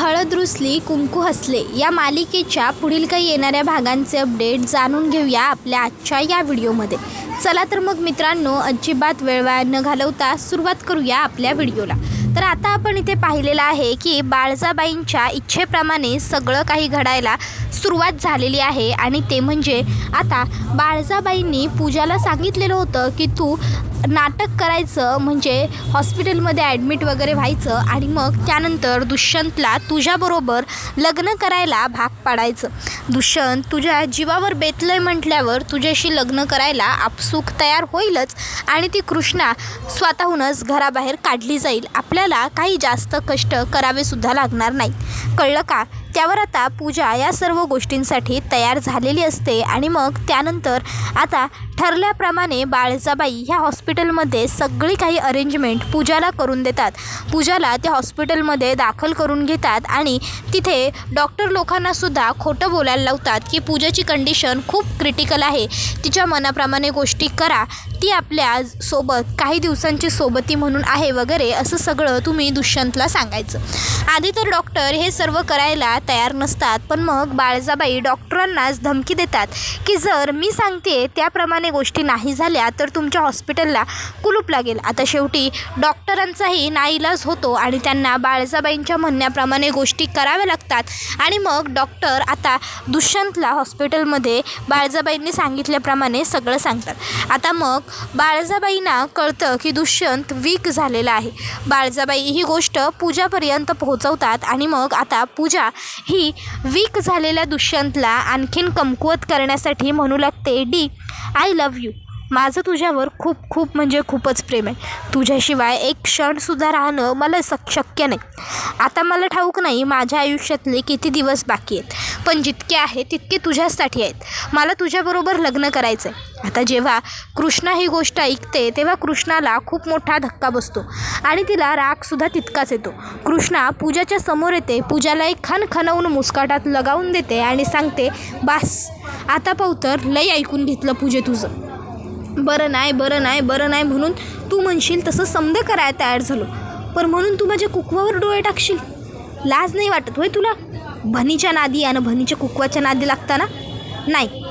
हळद रुसली कुंकू हसले या मालिकेच्या पुढील काही येणाऱ्या भागांचे अपडेट जाणून घेऊया आपल्या आजच्या या व्हिडिओमध्ये। चला तर मग मित्रांनो, अजिबात वेळ वाया न घालवता सुरुवात करूया आपल्या व्हिडिओला। तर आता आपण इथे पाहिलेलं आहे की बाळजाबाईंच्या इच्छेप्रमाणे सगळं काही घडायला सुरुवात झालेली आहे आणि ते म्हणजे आता बाळजाबाईंनी पूजाला सांगितलेलं होतं की तू नाटक करायचं, म्हणजे हॉस्पिटलमध्ये ॲडमिट वगैरे व्हायचं आणि मग त्यानंतर दुष्यंतला तुझ्याबरोबर लग्न करायला भाग पाडायचं। दुष्यंत तुझ्या जीवावर बेतलंय म्हटल्यावर तुझ्याशी लग्न करायला आपसूक तयार होईलच आणि ती कृष्णा स्वतःहूनच घराबाहेर काढली जाईल। आपल्याला काही जास्त कष्ट करावेसुद्धा लागणार नाही, कळलं का? त्यावर आता पूजा या सर्व गोष्टींसाठी तयार झालेली असते आणि मग त्यानंतर आता ठरल्याप्रमाणे बाळजाबाई ह्या हॉस्पिटलमध्ये सगळी काही अरेंजमेंट पूजाला करून देतात। पूजाला त्या हॉस्पिटलमध्ये दाखल करून घेतात आणि तिथे डॉक्टर लोकांनासुद्धा खोटं बोलायला लावतात की पूजाची कंडिशन खूप क्रिटिकल आहे, तिच्या मनाप्रमाणे गोष्टी करा, ती आपल्या सोबत काही दिवसांची सोबती म्हणून आहे वगैरे, असं सगळं तुम्ही दुष्यंतला सांगायचं। आधी तर डॉक्टर हे सर्व करायला तयार नसतात, पण मग बाळजाबाई डॉक्टरांनाच धमकी देतात की जर मी सांगते त्याप्रमाणे गोष्टी नाही झाल्या तर तुमच्या हॉस्पिटलला कुलूप लागेल। आता शेवटी डॉक्टरांचाही नाईलाज होतो आणि त्यांना बाळजाबाईंच्या म्हणण्याप्रमाणे गोष्टी कराव्या लागतात आणि मग डॉक्टर आता दुष्यंतला हॉस्पिटलमध्ये बाळजाबाईंनी सांगितल्याप्रमाणे सगळं सांगतात। आता मग बाळजाबाईंना कळतं की दुष्यंत वीक झालेला आहे। बाळजाबाई ही गोष्ट पूजापर्यंत पोहोचवतात आणि मग आता पूजा ही वीक झालेल्या दुष्यंतला आणखीन कमकुवत करण्यासाठी म्हणू लागते, डी आय लव्ह यू, माझं तुझ्यावर खूप खूप म्हणजे खूपच प्रेम आहे, तुझ्याशिवाय एक क्षणसुद्धा राहणं मला शक्य नाही। आता मला ठाऊक नाही माझ्या आयुष्यातले किती दिवस बाकी आहेत, पण जितके आहेत तितके तुझ्यासाठी आहेत, मला तुझ्याबरोबर लग्न करायचं आहे। आता जेव्हा कृष्णा ही गोष्ट ऐकते तेव्हा कृष्णाला खूप मोठा धक्का बसतो आणि तिला रागसुद्धा तितकाच येतो। कृष्णा पूजाच्या समोर येते, पूजाला एक खणखणवून मुस्काटात लगावून देते आणि सांगते, बास आता पावतर लई ऐकून घेतलं पूजे तुझं, बरं नाही बरं नाही बरं नाही म्हणून तू म्हणशील तसं समज करायला तयार झालो, पण म्हणून तू माझ्या कुकवावर डोळे टाकशील, लाज नाही वाटत होय तुला? भनीच्या नादी आणि भनीच्या कुकवाच्या नादी लागताना नाही,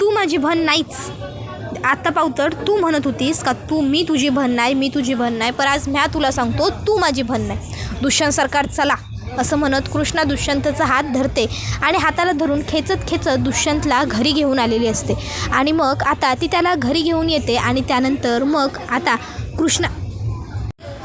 तू माझी भन नाहीच। आता पावतर तू म्हणत होतीस का मी तुझी भन नाही, मी तुझी भन नाही, पण आज म्या तुला सांगतो तू माझी भन नाही। दुष्यंत सरकार चला, असं म्हणत कृष्णा दुष्यंतचा हात धरते आणि हाताला धरून खेचत खेचत दुष्यंतला घरी घेऊन आलेली असते आणि मग आता ती त्याला घरी घेऊन येते आणि त्यानंतर मग आता कृष्णा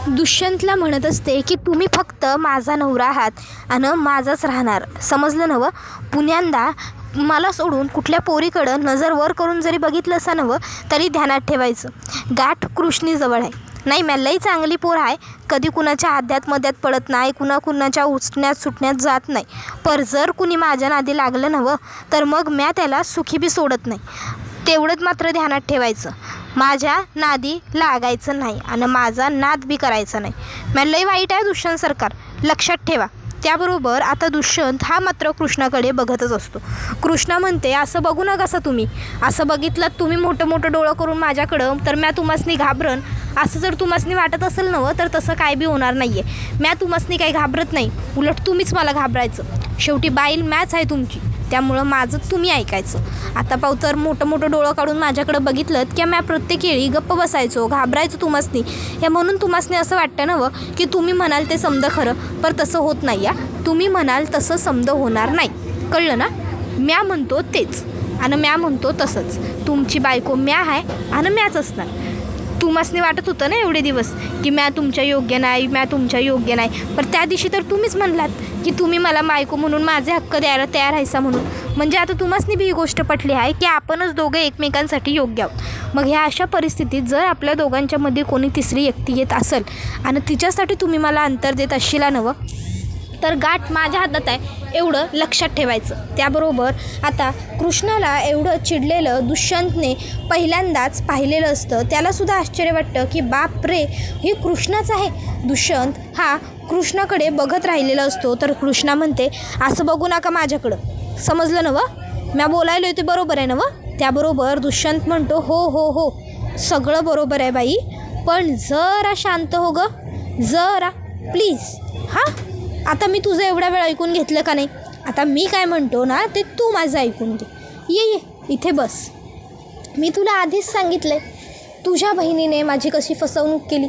दुष्यंतला म्हणत असते की तुम्ही फक्त माझा नवरा आहात आणि माझाच राहणार, समजलं नवं? पुण्यांदा मला सोडून कुठल्या पोरीकडं नजर वर करून जरी बघितलं असं नवं तरी ध्यानात ठेवायचं, गाठ कृष्णीजवळ आहे। नाही मॅलाही चांगली पोर आहे, कधी कुणाच्या आध्यात मध्यात पडत नाही, कुणाच्या उठण्यात सुटण्यात जात नाही, पर जर कुणी माझ्या नादी लागलं नवं तर मग म्या त्याला सुखी बी सोडत नाही, तेवढंच मात्र ध्यानात ठेवायचं, माझ्या नादी लागायचं नाही आणि माझा नाद बी करायचा नाही। मॅलाही वाईट आहे दुष्यंत सरकार, लक्षात ठेवा। त्याबरोबर आता दुष्यंत हा मात्र कृष्णाकडे बघतच असतो। कृष्णा म्हणते, असं बघू नका तुम्ही, असं बघितलं तुम्ही मोठं मोठं डोळं करून माझ्याकडं तर म्या तुम्हासनी घाबरन, असं जर तुम्हासनी वाटत असेल नवं तर तसं काय बी होणार नाही आहे, म्या तुम्हासनी काही घाबरत नाही, उलट तुम्हीच मला घाबरायचं, शेवटी बाईल मॅच आहे तुमची, त्यामुळं माझं तुम्ही ऐकायचं। आता पावतर मोठं डोळं काढून माझ्याकडं बघितलं की म्या प्रत्येक वेळी गप्प बसायचो, घाबरायचो तुम्हासनी, या म्हणून तुम्हासनी असं वाटतं नवं की तुम्ही म्हणाल ते समज खरं, पर तसं होत नाही या, तुम्ही म्हणाल तसं समज होणार नाही, कळलं ना? म्या म्हणतो तेच आणि म्या म्हणतो तसंच, तुमची बायको म्या आहे आणि म्याच असणार। तुम्हासनी वाटत होतं ना एवढे दिवस की म्या तुमच्या योग्य नाही, म्या तुमच्या योग्य नाही, पण त्या दिवशी तर तुम्हीच म्हणलात की तुम्ही मला बायको म्हणून माझे हक्क द्यायला तयार आहेसा म्हणून, म्हणजे आता तुम्हासनी बी ही गोष्ट पटली आहे की आपणच दोघं एकमेकांसाठी योग्य आहोत। मग ह्या अशा परिस्थितीत जर आपल्या दोघांच्यामध्ये कोणी तिसरी व्यक्ती येत असेल आणि तिच्यासाठी तुम्ही मला अंतर देत असशीला नवं तर गाठ माझ्या हातात आहे, एवढं लक्षात ठेवायचं। त्याबरोबर आता कृष्णाला एवढं चिडलेलं दुष्यंतने पहिल्यांदाच पाहिलेलं असतं, त्यालासुद्धा आश्चर्य वाटतं की बाप रे ही कृष्णाच आहे। दुष्यंत हा कृष्णाकडे बघत राहिलेला असतो तर कृष्णा म्हणते, असं बघू नका माझ्याकडं, समजलं नवं? म्या बोलायलो ते बरोबर आहे नवं? त्याबरोबर दुष्यंत म्हणतो, हो हो हो सगळं बरोबर आहे बाई, पण जरा शांत हो गं, जरा प्लीज, हां आता मी तुझं एवढा वेळ ऐकून घेतलं का नाही? आता मी काय म्हणतो ना ते तू माझं ऐकून घे. ये इथे बस. मी तुला आधीच सांगितलं आहे, तुझ्या बहिणीने माझी कशी फसवणूक केली.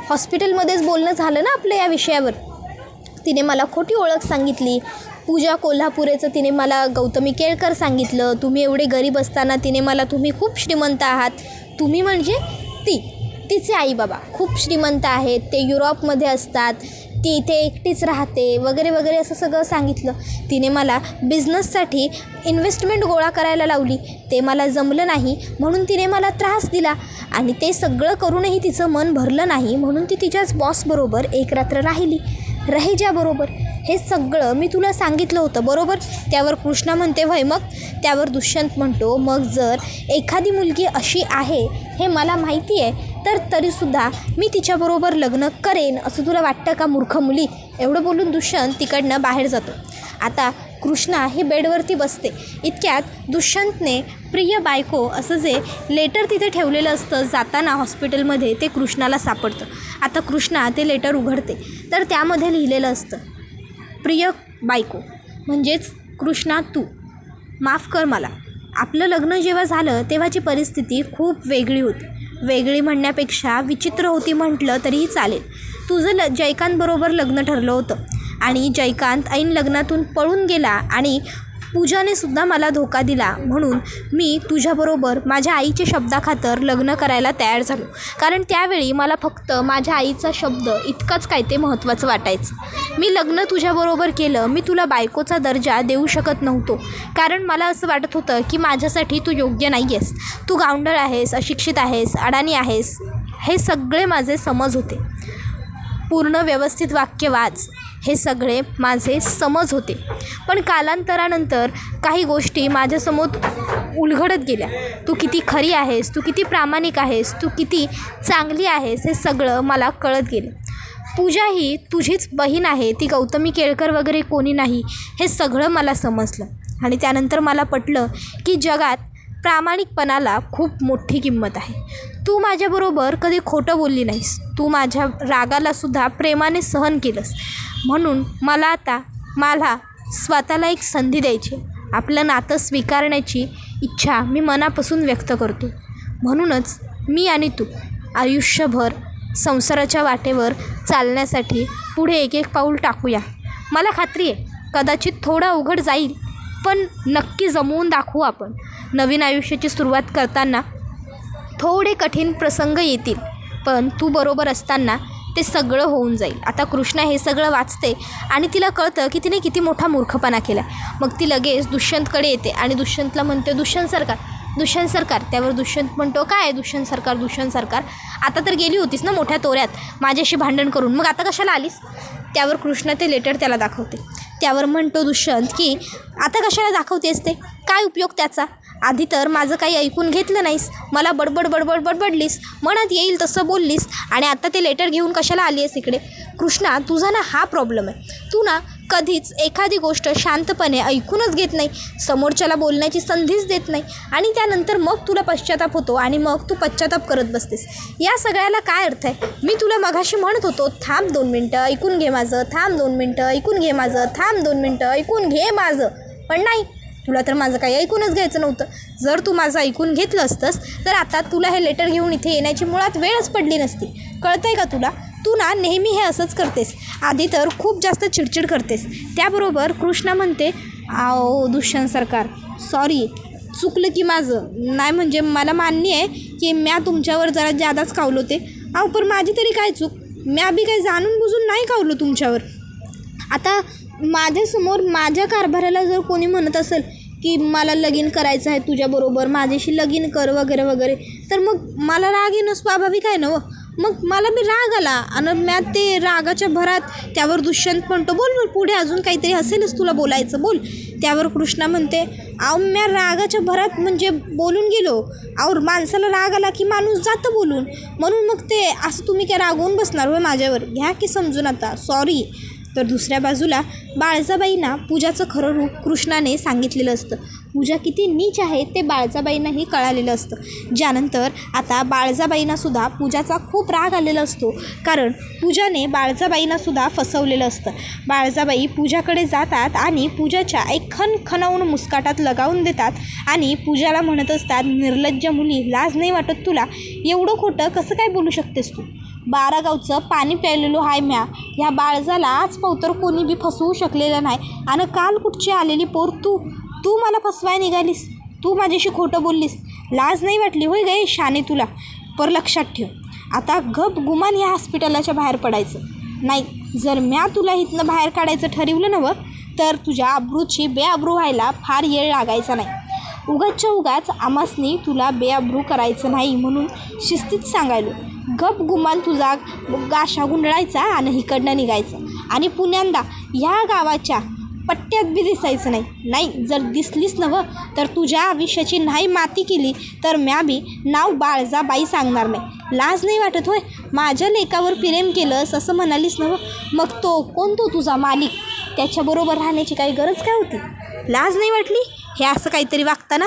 हॉस्पिटलमध्येच बोलणं झालं ना आपलं या विषयावर. तिने मला खोटी ओळख सांगितली. पूजा कोल्हापुरेचं तिने मला गौतमी केळकर सांगितलं. तुम्ही एवढे गरीब असताना तिने मला तुम्ही खूप श्रीमंत आहात. तुम्ही म्हणजे तिचे आई बाबा खूप श्रीमंत आहेत, ते युरोपमध्ये असतात, ती इथे एकटीच राहते वगैरे वगैरे असं सगळं सांगितलं. तिने मला बिझनेससाठी इन्व्हेस्टमेंट गोळा करायला लावली. ते मला जमलं नाही म्हणून तिने मला त्रास दिला आणि ते सगळं करूनही तिचं मन भरलं नाही म्हणून ती तिच्याच बॉसबरोबर एक रात्र राहिली, रहेजाबरोबर. हे सगळं मी तुला सांगितलं होतं बरोबर. त्यावर कृष्णा म्हणते व्हय मग. त्यावर दुष्यंत म्हणतो मग जर एखादी मुलगी अशी आहे हे मला माहिती आहे तर तरीसुद्धा मी तिच्याबरोबर लग्न करेन असं तुला वाटतं का मूर्ख मुली. एवढं बोलून दुष्यंत तिकडनं बाहेर जातो. आता कृष्णा हे बेडवरती बसते. इतक्यात दुष्यंतने प्रिय बायको असं जे लेटर तिथे ठेवलेलं असतं जाताना हॉस्पिटलमध्ये ते कृष्णाला सापडतं. आता कृष्णा ते लेटर उघडते तर त्यामध्ये लिहिलेलं असतं, प्रिय बायको म्हणजेच कृष्णा तू माफ कर मला. आपलं लग्न जेव्हा झालं तेव्हाची परिस्थिती खूप वेगळी होती. वेगळी म्हणण्यापेक्षा विचित्र होती म्हटलं तरीही चालेल. तुझं जयकांतबरोबर लग्न ठरलं होतं आणि जयकांत ऐन लग्नातून पळून गेला आणि पूजानेसुद्धा मला धोका दिला म्हणून मी तुझ्याबरोबर माझ्या आईच्या शब्दाखातर लग्न करायला तयार झालो. कारण त्यावेळी मला फक्त माझ्या आईचा शब्द इतकंच काय ते महत्त्वाचं वाटायचं. मी लग्न तुझ्याबरोबर केलं. मी तुला बायकोचा दर्जा देऊ शकत नव्हतो कारण मला असं वाटत होतं की माझ्यासाठी तू योग्य नाही आहेस. तू गावंढळ आहेस, अशिक्षित आहेस, अडाणी आहेस. हे सगळे माझे समज होते. पूर्ण व्यवस्थित वाक्य वाच. हे सगळे माझे समज होते. पण कालांतरानंतर काही गोष्टी माझ्यासमोर उलगडत गेल्या. तू किती खरी आहेस, तू किती प्रामाणिक आहेस, तू किती चांगली आहेस हे सगळं मला कळत गेलं. पूजा ही तुझीच बहीण आहे, ती गौतमी केळकर वगैरे कोणी नाही हे सगळं मला समजलं. आणि त्यानंतर मला पटलं की जगात प्रामाणिकपणाला खूप मोठी किंमत आहे. तू माझ्याबरोबर कधी खोटं बोलली नाहीस. तू माझ्या रागालासुद्धा प्रेमाने सहन केलंस. म्हणून मला स्वतःला एक संधी द्यायची. आपलं नातं स्वीकारण्याची इच्छा मी मनापासून व्यक्त करतो. म्हणूनच मी आणि तू आयुष्यभर संसाराच्या वाटेवर चालण्यासाठी पुढे एक एक पाऊल टाकूया. मला खात्री आहे कदाचित थोडा अवघड जाईल पण नक्की जमवून दाखवू आपण. नवीन आयुष्याची सुरुवात करताना थोडे कठीण प्रसंग येतील पण तू बरोबर असताना ते सगळं होऊन जाईल. आता कृष्णा हे सगळं वाचते आणि तिला कळतं की तिने किती मोठा मूर्खपणा केला. मग ती लगेच दुष्यंतकडे येते आणि दुष्यंतला म्हणते दुष्यंत सरकार. त्यावर दुष्यंत म्हणतो काय दुष्यंत सरकार आता तर गेली होतीस ना मोठ्या तोऱ्यात माझ्याशी भांडण करून, मग आता कशाला आलीस. त्यावर कृष्णा ते लेटर त्याला दाखवते. त्यावर म्हणतो दुष्यंत की आता कशाला दाखवतेस ते, काय उपयोग त्याचा. आधी तर माझं काही ऐकून घेतलं नाहीस, मला बडबडलीस, मनात येईल तसं बोललीस आणि आता ते लेटर घेऊन कशाला आली आहेस इकडे. कृष्णा तुझा ना हा प्रॉब्लेम आहे. तू ना कधीच एखादी गोष्ट शांतपणे ऐकूनच घेत नाही, समोरच्याला बोलण्याची संधीच देत नाही आणि त्यानंतर मग तुला पश्चाताप होतो आणि मग तू पश्चाताप करत बसतेस. या सगळ्याला काय अर्थ आहे. मी तुला मघाशी म्हणत होतो थांब 2 मिनटं ऐकून घे माझं, थांब 2 मिनटं ऐकून घे माझं, थांब 2 मिनटं ऐकून घे माझं, पण नाही, तुला तर माझं काही ऐकूनच घ्यायचं नव्हतं. जर तू माझं ऐकून घेतलं असतंस तर आता तुला हे लेटर घेऊन इथे येण्याची मुळात वेळच पडली नसती. कळतंय का तुला. तू ना नेहमी हे असंच करतेस. आधी तर खूप जास्त चिडचिड करतेस. त्याबरोबर कृष्णा म्हणते आओ दुष्यंत सरकार सॉरी, चुकलं की माझं. नाही म्हणजे मला मान्य आहे की म्या तुमच्यावर जरा जादाच कावलो ते. अहो पण माझी तरी काय चूक, म्या बी काही जाणून बुजून नाही कावलो तुमच्यावर. आता माझ्यासमोर माझ्या कारभाराला जर कोणी म्हणत असेल की मला लगीन करायचं आहे तुझ्याबरोबर, माझ्याशी लगीन कर वगैरे वगैरे, तर मग मला राग येणं स्वाभाविक आहे ना. मग मला मी राग आला आणि म्या ते रागाच्या भरात त्यावर दुष्यंत म्हणतो बोल पुढे अजून काहीतरी असेलच तुला बोलायचं बोल. त्यावर कृष्णा म्हणते अहो म्या रागाच्या भरात म्हणजे बोलून गेलो. अहो माणसाला राग आला की माणूस जातं बोलून, म्हणून मग ते असं तुम्ही काय रागवून बसणार होय माझ्यावर. घ्या की समजून आता सॉरी. तर दुसऱ्या बाजूला बाळजाबाईंना पूजाचं खरं रूप कृष्णाने सांगितलेलं असतं. पूजा किती नीच आहे ते बाळजाबाईंनाही कळालेलं असतं. ज्यानंतर आता बाळजाबाईंनासुद्धा पूजाचा खूप राग आलेला असतो, कारण पूजाने बाळजाबाईंनासुद्धा फसवलेलं असतं. बाळजाबाई पूजाकडे जातात आणि पूजाच्या एक खणखणवून मुस्काटात लगावून देतात आणि पूजाला म्हणत असतात, निर्लज्ज मुली, लाज नाही वाटत तुला? एवढं खोटं कसं काय बोलू शकतेस तू? 12 गावचं पाणी प्यायलेलो हाय म्या. ह्या बाळजाला आज पावतर कोणी बी फसवू शकलेलं नाही. आणि काल कुठची आलेली पोर तू मला फसवाय निघालीस? तू माझ्याशी खोटं बोललीस? लाज नाही वाटली होय गे शाने तुला? पर लक्षात ठेव, आता गप गुमान ह्या हॉस्पिटलाच्या बाहेर पडायचं नाही. जर म्या तुला इथनं बाहेर काढायचं ठरवलं नवं तर तुझ्या अब्रूची बेअब्रू व्हायला फार येळ लागायचा नाही. उगाचच्या उगाच आमासनी तुला बेअब्रू करायचं नाही म्हणून शिस्तीत सांगायलो. गप गुमान तुझा गाशा गुंडळायचा आणि इकडनं निघायचं आणि पुण्यांदा ह्या गावाच्या पट्ट्यात बी दिसायचं नाही. जर दिसलीस नवं तर तुझ्या आयुष्याची नाही माती केली तर म्या बी नाव बाळजाबाई सांगणार नाही. लाज नाही वाटत होय? माझ्या लेकावर प्रेम केलंस असं म्हणालीस नवं? मग कोण तो तुझा मालिक? त्याच्याबरोबर राहण्याची काही गरज काय होती? लाज नाही वाटली? हे असं काहीतरी वागताना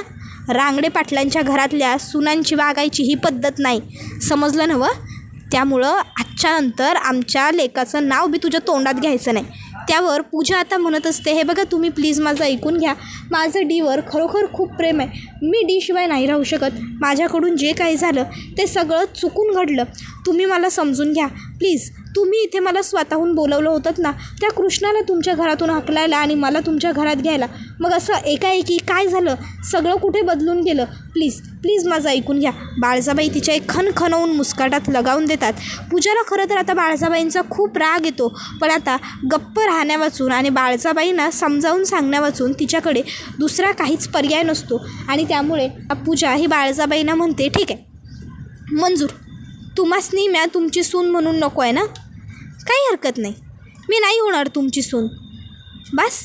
रांगडे पाटलांच्या घरातल्या सुनांची वागायची ही पद्धत नाही, समजलं नवं? त्यामुळं आजच्या नंतर आमच्या लेकाचं नाव बी तुझ्या तोंडात घ्यायचं नाही. त्यावर पूजा आता म्हणत असते, हे बघा तुम्ही प्लीज माझं ऐकून घ्या. माझं डीवर खरोखर खूप प्रेम आहे. मी डीशिवाय नाही राहू शकत. माझ्याकडून जे काही झालं ते सगळं चुकून घडलं. तुम्ही मला समजून घ्या प्लीज. तुम्ही इथे मला स्वतःहून बोलवलं होतं ना, त्या कृष्णाला तुमच्या घरातून हाकलायला आणि मला तुमच्या घरात घ्यायला. मग असं एकाएकी काय झालं? सगळं कुठे बदलून गेलं? प्लीज माझं ऐकून घ्या. बाळजाबाई तिच्या एक खणखणवून मुस्काटात लगावून देतात. पूजाला खरं तर आता बाळजाबाईंचा खूप राग येतो, पण आता गप्प राहण्या वाचून आणि बाळजाबाईंना समजावून सांगण्या वाचून तिच्याकडे दुसरा काहीच पर्याय नसतो. आणि त्यामुळे पूजा ही बाळजाबाईंना म्हणते, ठीक आहे मंजूर, तुम्हासनी म्या तुमची सून म्हणून नको आहे ना? काही हरकत नाही, मी नाही होणार तुमची सून. बस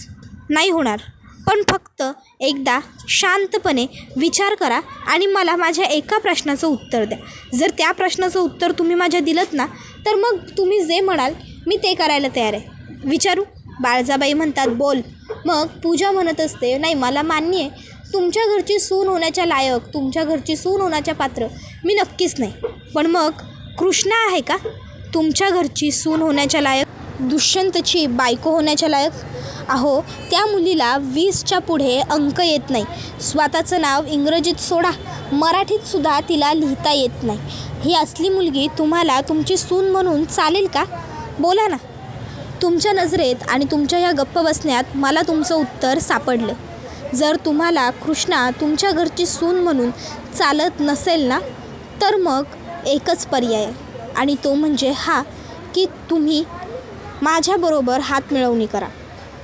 नाही होणार. पण फक्त एकदा शांतपणे विचार करा आणि मला माझ्या एका प्रश्नाचं उत्तर द्या. जर त्या प्रश्नाचं उत्तर तुम्ही माझ्या दिलंत ना तर मग तुम्ही जे म्हणाल मी ते करायला तयार आहे. विचारू? बाळजाबाई म्हणतात, बोल. मग पूजा म्हणत असते, नाही मला मान्य आहे, तुमच्या घरची सून होण्याच्या लायक, तुमच्या घरची सून होण्याच्या पात्र मी नक्कीच नाही. पण मग कृष्णा आहे का तुमच्या घरची सून होण्याच्या लायक? दुष्यंतची बायको होण्याच्या लायक? अहो, त्या मुलीला 20च्या पुढे अंक येत नाही. स्वतःचं नाव इंग्रजीत सोडा, मराठीतसुद्धा तिला लिहिता येत नाही. ही असली मुलगी तुम्हाला तुमची सून म्हणून चालेल का? बोला ना. तुमच्या नजरेत आणि तुमच्या या गप्प बसण्यात मला तुमचं उत्तर सापडलं. जर तुम्हाला कृष्णा तुमच्या घरची सून म्हणून चालत नसेल ना तर मग एकच पर्याय आणि तो म्हणजे हा की तुम्ही माझ्याबरोबर हात मिळवणी करा.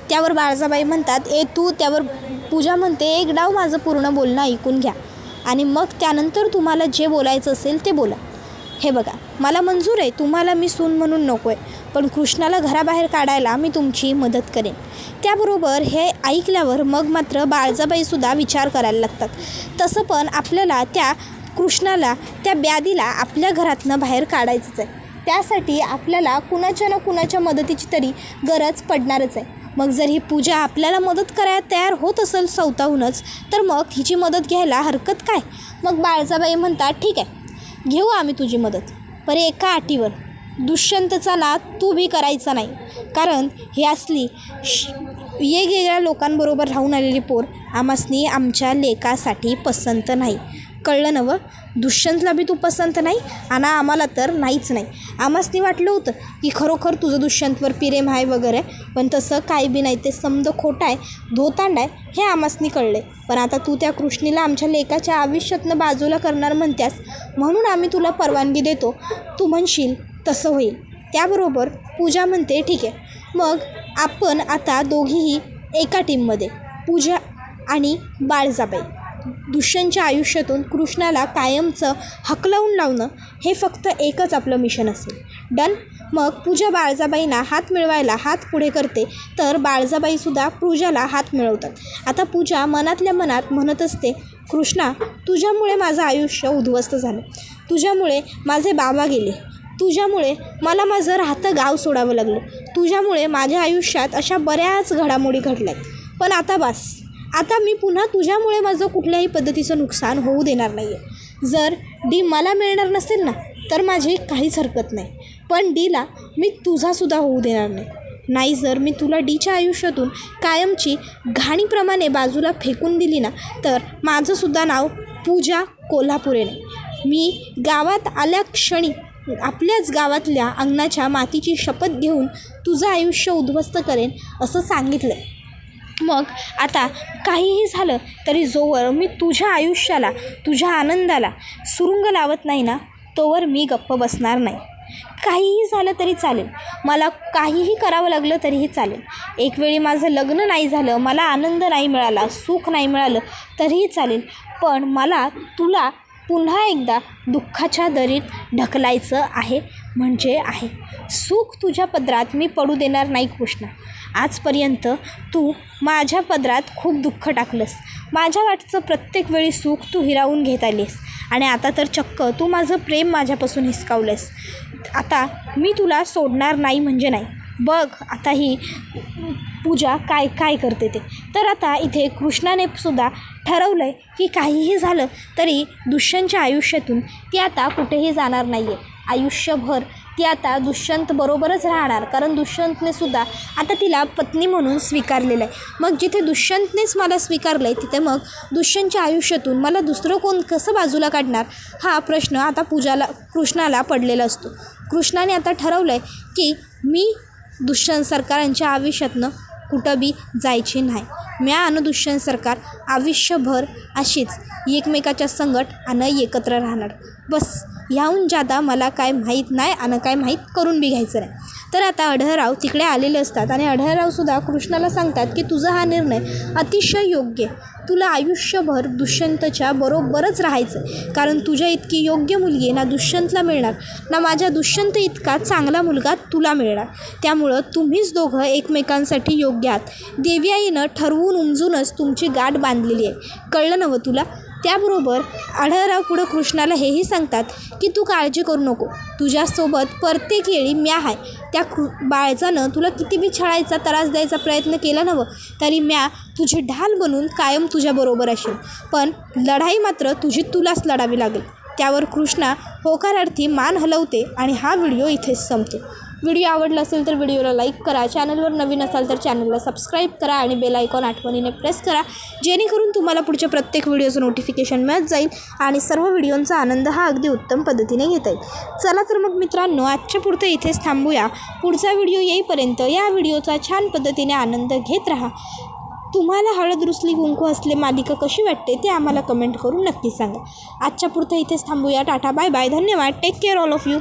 त्यावर बाळजाबाई म्हणतात, तू. त्यावर पूजा म्हणते, एक डाव माझं पूर्ण बोलणं ऐकून घ्या आणि मग त्यानंतर तुम्हाला जे बोलायचं असेल ते बोला. हे बघा, मला मंजूर आहे तुम्हाला मी सून म्हणून नको आहे, पण कृष्णाला घराबाहेर काढायला मी तुमची मदत करेन. त्याबरोबर हे ऐकल्यावर मग मात्र बाळजाबाईसुद्धा विचार करायला लागतात. तसं पण आपल्याला त्या कृष्णाला, त्या ब्यादीला आपल्या घरातनं बाहेर काढायचंच आहे. त्यासाठी आपल्याला कुणाच्या ना कुणाच्या मदतीची तरी गरज पडणारच आहे. मग जर ही पूजा आपल्याला मदत करायला तयार होत असेल स्वतःहूनच तर मग हिची मदत घ्यायला हरकत काय? मग बाळजाबाई म्हणतात, ठीक आहे घेऊ आम्ही तुझी मदत, पण एका अटीवर. दुष्यंतचा नाद तू बी करायचा नाही, कारण हे असली वेगवेगळ्या लोकांबरोबर राहून आलेली पोर आमासनी आमच्या लेकासाठी पसंत नाही. कळलं नवं? दुष्यंतला बी तू पसंत नाही आणि आम्हाला तर नाहीच नाही. आमासनी वाटलं होतं की खरोखर तुझं दुष्यंतवर प्रेम आहे वगैरे, पण तसं काही बी नाही. ते समज खोटं आहे, धोतांड आहे हे आमासनी कळले. पण आता तू त्या कृष्णीला आमच्या लेकाच्या आयुष्यातनं बाजूला करणार म्हणत्यास, म्हणून आम्ही तुला परवानगी देतो. तू म्हणशील तसं होईल. त्याबरोबर पूजा म्हणते, ठीक आहे मग आपण आता दोघीही एका टीममध्ये, पूजा आणि बाळजाबाई. दुष्यंतच्या आयुष्यातून कृष्णाला कायमचं हकलवून लावणं हे फक्त एकच आपलं मिशन असेल. डन? मग पूजा बाळजाबाईंना हात मिळवायला हात पुढे करते, तर बाळजाबाईसुद्धा पूजाला हात मिळवतात. आता पूजा मनातल्या मनात म्हणत असते, कृष्णा तुझ्यामुळे माझं आयुष्य उद्ध्वस्त झालं, तुझ्यामुळे माझे बाबा गेले, तुझ्यामुळे मला माझं राहतं गाव सोडावं लागलं. तुझ्यामुळे माझ्या आयुष्यात अशा बऱ्याच घडामोडी घडल्यात. पण आता बस. आता मी पुन्हा तुझ्यामुळे माझं कुठल्याही पद्धतीचं नुकसान होऊ देणार नाही आहे. जर डी मला मिळणार नसेल ना तर माझी काहीच हरकत नाही. पण डीला मी तुझासुद्धा होऊ देणार नाही. जर मी तुला डीच्या आयुष्यातून कायमची घाणीप्रमाणे बाजूला फेकून दिली ना तर माझंसुद्धा नाव पूजा कोल्हापुरे नाही. मी गावात आल्या क्षणी आपल्याच गावातल्या अंगणाच्या मातीची शपथ घेऊन तुझं आयुष्य उद्ध्वस्त करेन असं सांगितलं. मग आता काहीही झालं तरी जोवर मी तुझ्या आयुष्याला, तुझ्या आनंदाला सुरुंग लावत नाही ना तोवर मी गप्प बसणार नाही. काहीही झालं तरी चालेल, मला काहीही करावं लागलं तरीही चालेल. एक वेळी माझं लग्न नाही झालं, मला आनंद नाही मिळाला, सुख नाही मिळालं तरीही चालेल. पण मला तुला पुन्हा एकदा दुःखाच्या दरीत ढकलायचं आहे म्हणजे आहे. सुख तुझ्या पदरात मी पडू देणार नाही कृष्णा. आजपर्यंत तू माझ्या पदरात खूप दुःख टाकलंस. माझ्या वाटचं प्रत्येक वेळी सुख तू हिरावून घेत आलीस आणि आता तर चक्क तू माझं प्रेम माझ्यापासून हिसकावलंस. आता मी तुला सोडणार नाही म्हणजे नाही. बघ आता ही पूजा काय करते ते. तर आता इथे कृष्णाने सुद्धा ठरवलं आहे की काहीही झालं तरी दुष्यंतच्या आयुष्यातून ती आता कुठेही जाणार नाही आहे. आयुष्यभर ती आता दुष्यंत बरोबरच राहणार, कारण दुष्यंतने सुद्धा आता तिला पत्नी म्हणून स्वीकारलेलं आहे. मग जिथे दुष्यंतनेच मला स्वीकारलं आहे तिथे मग दुष्यंतच्या आयुष्यातून मला दुसरं कोण कसं बाजूला काढणार हा प्रश्न आता कृष्णाला पडलेला असतो. कृष्णाने आता ठरवलं आहे की मी दुष्यंत सरकारांच्या आयुष्यातनं कुठं बी जायची नाही. म्या आणि दुष्यंत सरकार आयुष्यभर अशीच एकमेकाच्या संगत आणि एकत्र राहणार. बस ह्याहून जादा मला काय माहीत नाही आणि काय माहीत करून बी घ्यायचं नाही. तर आता अढळराव तिकडे आलेले असतात आणि अढळरावसुद्धा कृष्णाला सांगतात की तुझा हा निर्णय अतिशय योग्य आहे. तुला आयुष्यभर दुष्यंतच्या बरोबरच राहायचं आहे, कारण तुझ्या इतकी योग्य मुलगी ना दुष्यंतला मिळणार ना माझ्या दुष्यंत इतका चांगला मुलगा तुला मिळणार. त्यामुळं तुम्हीच दोघं एकमेकांसाठी योग्य आहात. देवी आईनं ठरवून उमजूनच तुमची गाठ बांधलेली आहे. कळलं नवं तुला. त्याबरोबर आढळराव पुढं कृष्णाला हेही सांगतात की तू काळजी करू नको, तुझ्यासोबत प्रत्येक वेळी म्या आहे. त्या बाळजानं तुला किती बी छळायचा त्रास द्यायचा प्रयत्न केला नवं तरी म्या तुझी ढाल बनून कायम तुझ्याबरोबर असेल. पण लढाई मात्र तुलाच लढावी लागेल. त्यावर कृष्णा होकारार्थी मान हलवते आणि हा व्हिडिओ इथेच संपतो. व्हिडिओ आवडला असेल तर व्हिडिओला लाईक करा. चॅनलवर नवीन असाल तर चॅनलला सबस्क्राईब करा आणि बेल आयकॉन आठवणीने प्रेस करा, जेणेकरून तुम्हाला पुढच्या प्रत्येक व्हिडिओचं नोटिफिकेशन मिळत जाईल आणि सर्व व्हिडिओंचा आनंद हा अगदी उत्तम पद्धतीने घेता येईल. चला तर मग मित्रांनो, आजच्या पुरतं इथेच थांबूया. पुढचा व्हिडिओ येईपर्यंत या व्हिडिओचा छान पद्धतीने आनंद घेत राहा. तुम्हाला हळद रुसली कुंकू असले मालिका कशी वाटते ते आम्हाला कमेंट करून नक्की सांगा. आजच्या पुरतं इथेच थांबूया. टाटा, बाय बाय, धन्यवाद, take care all of you.